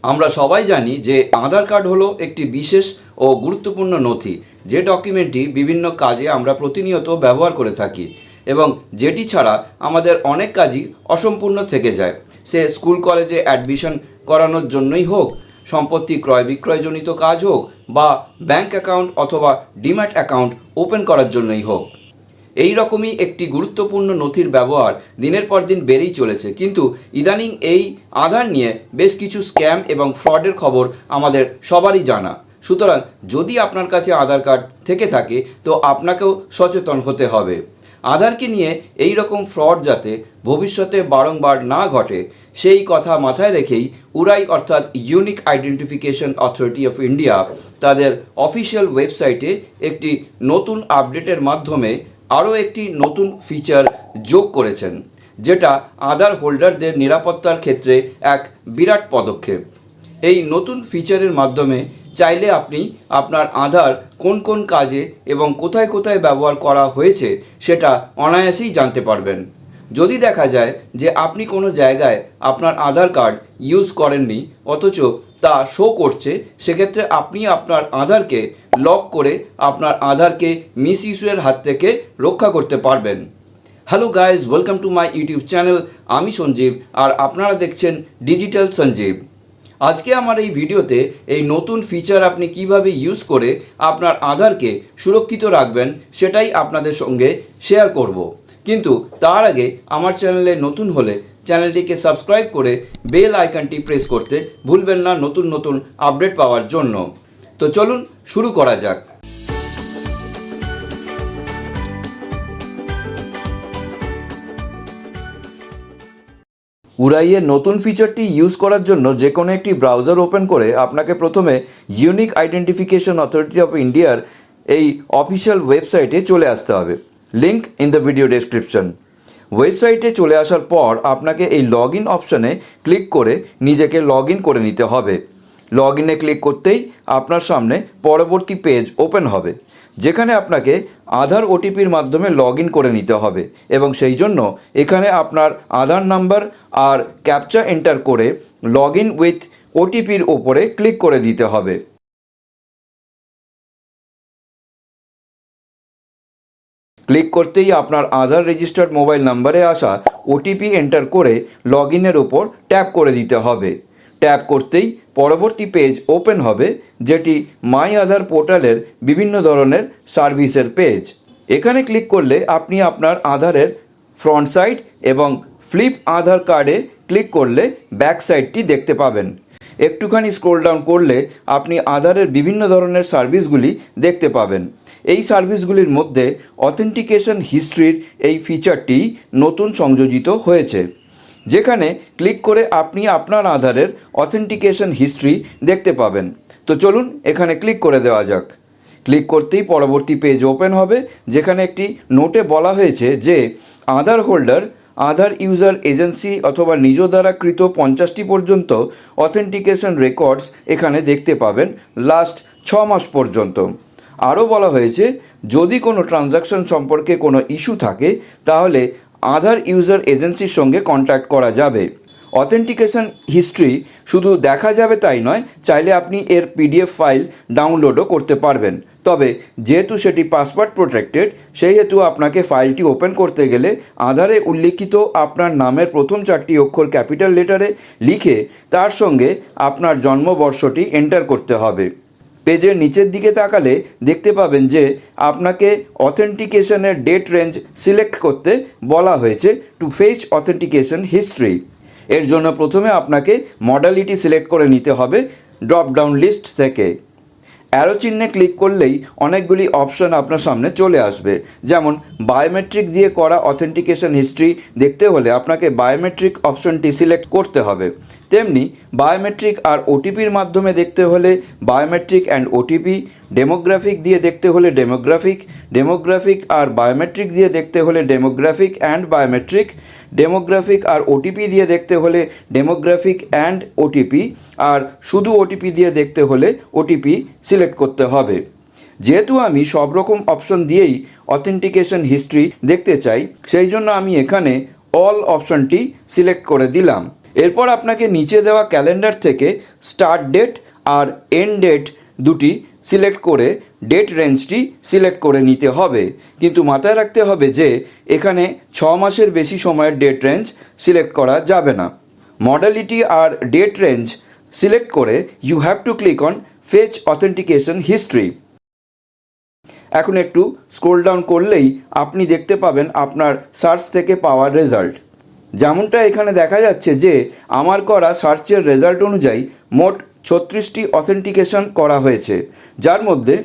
আমরা সবাই জানি যে আধার কার্ড হলো একটি বিশেষ ও গুরুত্বপূর্ণ নথি, যে ডকুমেন্টটি বিভিন্ন কাজে আমরা প্রতিনিয়ত ব্যবহার করে থাকি এবং যেটি ছাড়া আমাদের অনেক কাজই অসম্পূর্ণ থেকে যায়। সে স্কুল কলেজে অ্যাডমিশন করানোর জন্যই হোক, সম্পত্তি ক্রয় বিক্রয়জনিত কাজ হোক, বা ব্যাংক অ্যাকাউন্ট অথবা ডিম্যাট অ্যাকাউন্ট ওপেন করার জন্যই হোক। এই রকমই একটি গুরুত্বপূর্ণ নথির ব্যবহার দিনের পর দিন বেড়েই চলেছে, কিন্তু ইদানিং এই আধার নিয়ে বেশ কিছু স্ক্যাম এবং ফ্রডের খবর আমাদের সবারই জানা। সুতরাং যদি আপনার কাছে আধার কার্ড থেকে থাকে তো আপনাকেও সচেতন হতে হবে। আধারকে নিয়ে এই রকম ফ্রড যাতে ভবিষ্যতে বারংবার না ঘটে সেই কথা মাথায় রেখেই উড়াই অর্থাৎ unique identification authority of India তাদের অফিসিয়াল ওয়েবসাইটে একটি নতুন আপডেটের মাধ্যমে আরও একটি নতুন ফিচার যোগ করেছেন, যেটা আধার হোল্ডারদের নিরাপত্তার ক্ষেত্রে এক বিরাট পদক্ষেপ। এই নতুন ফিচারের মাধ্যমে চাইলে আপনি আপনার আধার কোন কোন কাজে এবং কোথায় কোথায় ব্যবহার করা হয়েছে সেটা অনায়াসেই জানতে পারবেন। যদি দেখা যায় যে আপনি কোনো জায়গায় আপনার আধার কার্ড ইউজ করেননি অথচ তা শো করছে, সেক্ষেত্রে আপনি আপনার আধারকে লক করে আপনার আধারকে মিসইউজের হাত থেকে রক্ষা করতে পারবেন। Hello guys, welcome to my YouTube channel. আমি সঞ্জীব আর আপনারা দেখছেন ডিজিটাল সঞ্জীব। আজকে আমার এই ভিডিওতে এই নতুন ফিচার আপনি কিভাবে ইউজ করে আপনার আধারকে সুরক্ষিত রাখবেন সেটাই আপনাদের সঙ্গে শেয়ার করব। কিন্তু তার আগে আমার চ্যানেলে নতুন হলে চ্যানেলটিকে সাবস্ক্রাইব করে বেল আইকনটি প্রেস করতে ভুলবেন না নতুন নতুন আপডেট পাওয়ার জন্য। তো চলুন শুরু করা যাক। উড়াইয়ের নতুন ফিচারটি ইউজ করার জন্য যে কোনো একটি ব্রাউজার ওপেন করে আপনাকে প্রথমে ইউনিক আইডেন্টিফিকেশন অথরিটি অফ ইন্ডিয়ার এই অফিসিয়াল ওয়েবসাইটে চলে আসতে হবে। Link in the video description. ওয়েবসাইটে চলে আসার পর আপনাকে এই লগ ইন অপশানে ক্লিক করে নিজেকে লগ ইন করে নিতে হবে। লগ ইনে ক্লিক করতেই আপনার সামনে পরবর্তী পেজ ওপেন হবে, যেখানে আপনাকে আধার ওটিপির মাধ্যমে লগ ইন করে নিতে হবে এবং সেই জন্য এখানে আপনার আধার নাম্বার আর ক্যাপচা এন্টার করে লগ ইন উইথ ওটিপির ওপরে ক্লিক করে দিতে হবে। ক্লিক করতেই আপনার আধার রেজিস্টার্ড মোবাইল নাম্বারে আসা ওটিপি এন্টার করে লগ ইনের ওপর ট্যাপ করে দিতে হবে। ট্যাপ করতেই পরবর্তী পেজ ওপেন হবে, যেটি মাই আধার পোর্টালের বিভিন্ন ধরনের সার্ভিসের পেজ। এখানে ক্লিক করলে আপনি আপনার আধারের ফ্রন্ট সাইড এবং ফ্লিপ আধার কার্ডে ক্লিক করলে ব্যাক সাইডটি দেখতে পাবেন। একটুখানি স্ক্রোল ডাউন করলে আপনি আধারের বিভিন্ন ধরনের সার্ভিসগুলি দেখতে পাবেন। এই সার্ভিসগুলির মধ্যে অথেন্টিকেশন হিস্ট্রির এই ফিচারটি নতুন সংযোজিত হয়েছে, যেখানে ক্লিক করে আপনি আপনার আধারের অথেন্টিকেশন হিস্ট্রি দেখতে পাবেন। তো চলুন এখানে ক্লিক করে দেওয়া যাক। ক্লিক করতেই পরবর্তী পেজ ওপেন হবে, যেখানে একটি নোটে বলা হয়েছে যে আধার হোল্ডার আধার ইউজার এজেন্সি অথবা নিজ দ্বারা কৃত 50টি পর্যন্ত অথেন্টিকেশন রেকর্ডস এখানে দেখতে পাবেন লাস্ট 6 মাস পর্যন্ত। আরও বলা হয়েছে যদি কোনো ট্রানজ্যাকশন সম্পর্কে কোনো ইস্যু থাকে তাহলে আধার ইউজার এজেন্সির সঙ্গে কন্ট্যাক্ট করা যাবে। অথেন্টিকেশন হিস্ট্রি শুধু দেখা যাবে তাই নয়, চাইলে আপনি এর পিডিএফ ফাইল ডাউনলোডও করতে পারবেন। তবে যেহেতু সেটি পাসওয়ার্ড প্রোটেক্টেড, সেই হেতু আপনাকে ফাইলটি ওপেন করতে গেলে আধারে উল্লিখিত আপনার নামের প্রথম 4টি অক্ষর ক্যাপিটাল লেটারে লিখে তার সঙ্গে আপনার জন্মবর্ষটি এন্টার করতে হবে। পেজের নিচের দিকে তাকালে দেখতে পাবেন যে আপনাকে অথেন্টিকেশনের ডেট রেঞ্জ সিলেক্ট করতে বলা হয়েছে টু ফেচ অথেন্টিকেশন হিস্ট্রি। এর জন্য প্রথমে আপনাকে মডালিটি সিলেক্ট করে নিতে হবে ড্রপ ডাউন লিস্ট থেকে। অ্যারো চিহ্নে ক্লিক করলেই অনেকগুলি অপশান আপনার সামনে চলে আসবে, যেমন বায়োমেট্রিক দিয়ে করা অথেন্টিকেশন হিস্ট্রি দেখতে হলে আপনাকে বায়োমেট্রিক অপশনটি সিলেক্ট করতে হবে। তেমনি বায়োমেট্রিক আর ওটিপির মাধ্যমে দেখতে হলে বায়োমেট্রিক অ্যান্ড ওটিপি, ডেমোগ্রাফিক দিয়ে দেখতে হলে ডেমোগ্রাফিক আর বায়োমেট্রিক দিয়ে দেখতে হলে ডেমোগ্রাফিক অ্যান্ড বায়োমেট্রিক, ডেমোগ্রাফিক আর ওটিপি দিয়ে দেখতে হলে ডেমোগ্রাফিক অ্যান্ড ওটিপি, আর শুধু ওটিপি দিয়ে দেখতে হলে ওটিপি সিলেক্ট করতে হবে। যেহেতু আমি সব রকম অপশন দিয়েই অথেন্টিকেশন হিস্ট্রি দেখতে চাই, সেই জন্য আমি এখানে অল অপশনটি সিলেক্ট করে দিলাম। এরপর আপনাকে নিচে দেওয়া ক্যালেন্ডার থেকে স্টার্ট ডেট আর এন্ড ডেট দুটি সিলেক্ট করে ডেট রেঞ্জটি সিলেক্ট করে নিতে হবে। কিন্তু মাথায় রাখতে হবে যে এখানে 6 মাসের বেশি সময়ের ডেট রেঞ্জ সিলেক্ট করা যাবে না। মডালিটি আর ডেট রেঞ্জ সিলেক্ট করে you have to click on fetch authentication history. এখন একটু স্ক্রোল ডাউন করলেই আপনি দেখতে পাবেন আপনার সার্চ থেকে পাওয়া রেজাল্ট। যেমনটা এখানে দেখা যাচ্ছে যে আমার করা সার্চের রেজাল্ট অনুযায়ী মোট 36টি অথেন্টিকেশন করা হয়েছে, যার মধ্যে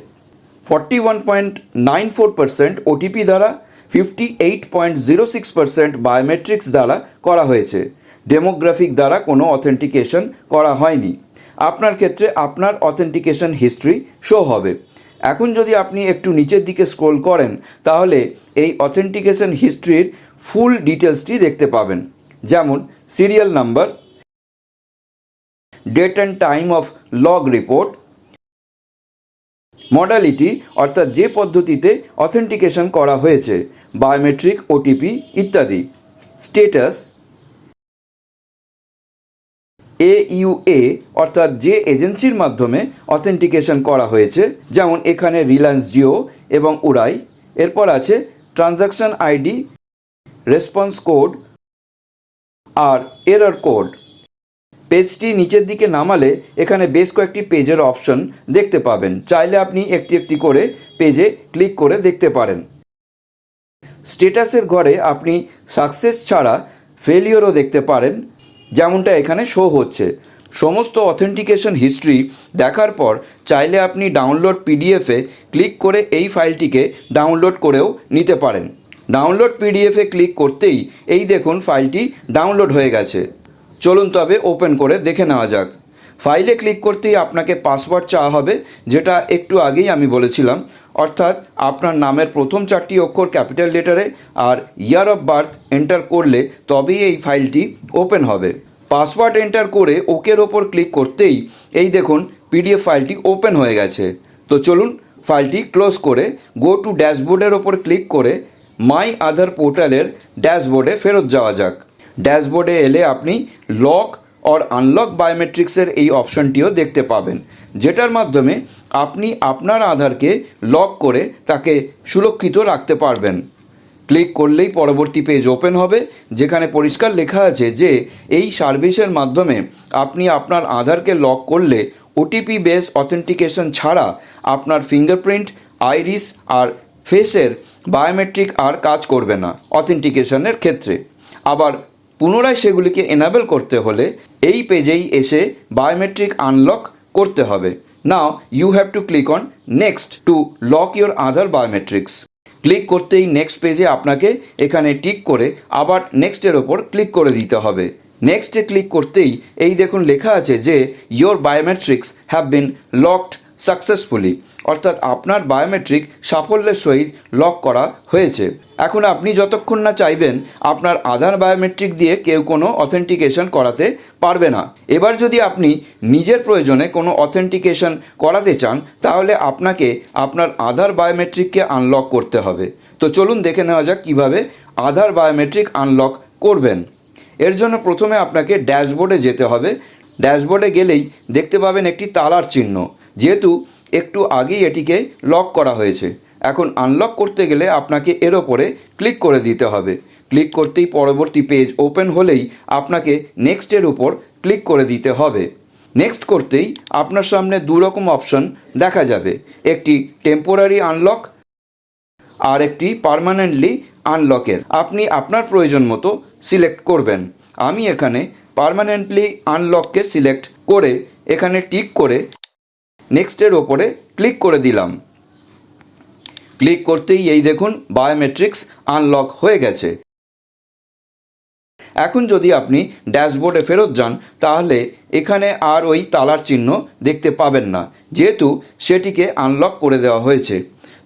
41.94% ওটিপি দ্বারা, 58.06% বায়োমেট্রিক্স দ্বারা করা হয়েছে। ডেমোগ্রাফিক দ্বারা কোনো অথেন্টিকেশন করা হয়নি। আপনার ক্ষেত্রে আপনার অথেন্টিকেশন হিস্ট্রি শো হবে। এখন যদি আপনি একটু নিচের দিকে স্ক্রোল করেন তাহলে এই অথেন্টিকেশন হিস্ট্রির ফুল ডিটেলসটি দেখতে পাবেন, যেমন serial number, date and time of log report, modality অর্থাৎ যে পদ্ধতিতে অথেন্টিকেশন করা হয়েছে, বায়োমেট্রিক, ওটিপি ইত্যাদি, স্টেটাস, AUA অর্থাৎ যে এজেন্সির মাধ্যমে অথেন্টিকেশন করা হয়েছে, যেমন এখানে রিলায়েন্স জিও এবং উড়াই। এরপর আছে ট্রানজাকশন আইডি, রেসপন্স কোড আর এরর কোড। পেজটি নিচের দিকে নামালে এখানে বেশ কয়েকটি পেজের অপশন দেখতে পাবেন। চাইলে আপনি একটি একটি করে পেজে ক্লিক করে দেখতে পারেন। স্ট্যাটাসের ঘরে আপনি সাকসেস ছাড়া ফেলিওরও দেখতে পারেন, যেমনটা এখানে শো হচ্ছে। সমস্ত অথেন্টিকেশন হিস্ট্রি দেখার পর চাইলে আপনি ডাউনলোড পিডিএফে ক্লিক করে এই ফাইলটিকে ডাউনলোড করেও নিতে পারেন। ডাউনলোড পিডিএফে ক্লিক করতেই এই দেখুন ফাইলটি ডাউনলোড হয়ে গেছে। চলুন তবে ওপেন করে দেখে নেওয়া যাক। ফাইলে ক্লিক করতেই আপনাকে পাসওয়ার্ড চাওয়া হবে, যেটা একটু আগেই আমি বলেছিলাম, অর্থাৎ আপনার নামের প্রথম 4টি অক্ষর ক্যাপিটাল লেটারে আর ইয়ার অফ বার্থ এন্টার করলে তবেই এই ফাইলটি ওপেন হবে। পাসওয়ার্ড এন্টার করে ওকের ওপর ক্লিক করতেই এই দেখুন পিডিএফ ফাইলটি ওপেন হয়ে গেছে। তো চলুন ফাইলটি ক্লোজ করে গো টু ড্যাশবোর্ডের ওপর ক্লিক করে মাই আধার পোর্টালের ড্যাশবোর্ডে ফেরত যাওয়া যাক। ড্যাশবোর্ডে এলে আপনি লক অর আনলক বায়োমেট্রিক্সের এই অপশনটিও দেখতে পাবেন, যেটার মাধ্যমে আপনি আপনার আধারকে লক করে তাকে সুরক্ষিত রাখতে পারবেন। ক্লিক করলেই পরবর্তী পেজ ওপেন হবে, যেখানে পরিষ্কার লেখা আছে যে এই সার্ভিসের মাধ্যমে আপনি আপনার আধারকে লক করলে ওটিপি বেস অথেন্টিকেশন ছাড়া আপনার ফিঙ্গারপ্রিন্ট, আইরিস আর ফেসের বায়োমেট্রিক আর কাজ করবে না অথেন্টিকেশনের ক্ষেত্রে। আবার পুনরায় সেগুলিকে এনাবেল করতে হলে এই পেজেই এসে বায়োমেট্রিক আনলক করতে হবে। Now you have to click on next to lock your Aadhaar biometrics. Click করতেই নেক্সট পেজে আপনাকে এখানে টিক করে আবার নেক্সটের ওপর ক্লিক করে দিতে হবে। নেক্সটে ক্লিক করতেই এই দেখুন লেখা আছে যে your biometrics have been locked successfully, অর্থাৎ আপনার বায়োমেট্রিক সাফল্যের সহিত লক করা হয়েছে। এখন আপনি যতক্ষণ না চাইবেন আপনার আধার বায়োমেট্রিক দিয়ে কেউ কোনো অথেন্টিকেশন করাতে পারবে না। এবার যদি আপনি নিজের প্রয়োজনে কোনো অথেন্টিকেশন করাতে চান তাহলে আপনাকে আপনার আধার বায়োমেট্রিককে আনলক করতে হবে। তো চলুন দেখে নেওয়া যাক কীভাবে আধার বায়োমেট্রিক আনলক করবেন। এর জন্য প্রথমে আপনাকে ড্যাশবোর্ডে যেতে হবে। ড্যাশবোর্ডে গেলেই দেখতে পাবেন একটি তালার চিহ্ন, যেহেতু একটু আগেই এটিকে লক করা হয়েছে। এখন আনলক করতে গেলে আপনাকে এর ওপরে ক্লিক করে দিতে হবে। ক্লিক করতেই পরবর্তী পেজ ওপেন হলেই আপনাকে নেক্সটের উপর ক্লিক করে দিতে হবে। নেক্সট করতেই আপনার সামনে দুরকম অপশন দেখা যাবে, একটি টেম্পোরারি আনলক আর একটি পার্মানেন্টলি আনলকের। আপনি আপনার প্রয়োজন মতো সিলেক্ট করবেন। আমি এখানে পার্মানেন্টলি আনলককে সিলেক্ট করে এখানে টিক করে নেক্সটের ওপরে ক্লিক করে দিলাম। ক্লিক করতেই এই দেখুন বায়োমেট্রিক্স আনলক হয়ে গেছে। এখন যদি আপনি ড্যাশবোর্ডে ফেরত যান তাহলে এখানে আর ওই তালার চিহ্ন দেখতে পাবেন না, যেহেতু সেটিকে আনলক করে দেওয়া হয়েছে।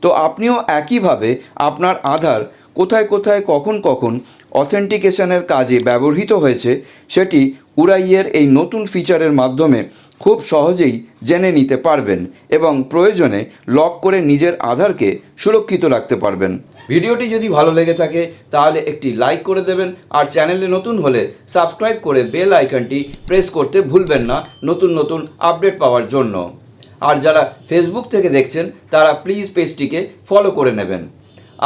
তো আপনিও একইভাবে আপনার আধার কোথায় কোথায় কখন কখন অথেন্টিকেশনের কাজে ব্যবহৃত হয়েছে সেটি উড়াইয়ের এই নতুন ফিচারের মাধ্যমে খুব সহজেই জেনে নিতে পারবেন এবং প্রয়োজনে লক করে নিজের আধারকে সুরক্ষিত রাখতে পারবেন। ভিডিওটি যদি ভালো লেগে থাকে তাহলে একটি লাইক করে দেবেন, আর চ্যানেলে নতুন হলে সাবস্ক্রাইব করে বেল আইকনটি প্রেস করতে ভুলবেন না নতুন নতুন আপডেট পাওয়ার জন্য। আর যারা ফেসবুক থেকে দেখছেন তারা প্লিজ পেজটিকে ফলো করে নেবেন।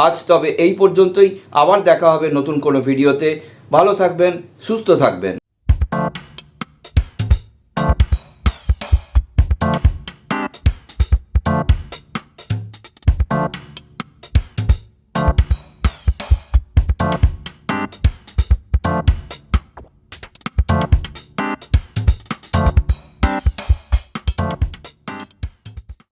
আজ তবে এই পর্যন্তই, আবার দেখা হবে নতুন কোনো ভিডিওতে। ভালো থাকবেন, সুস্থ থাকবেন।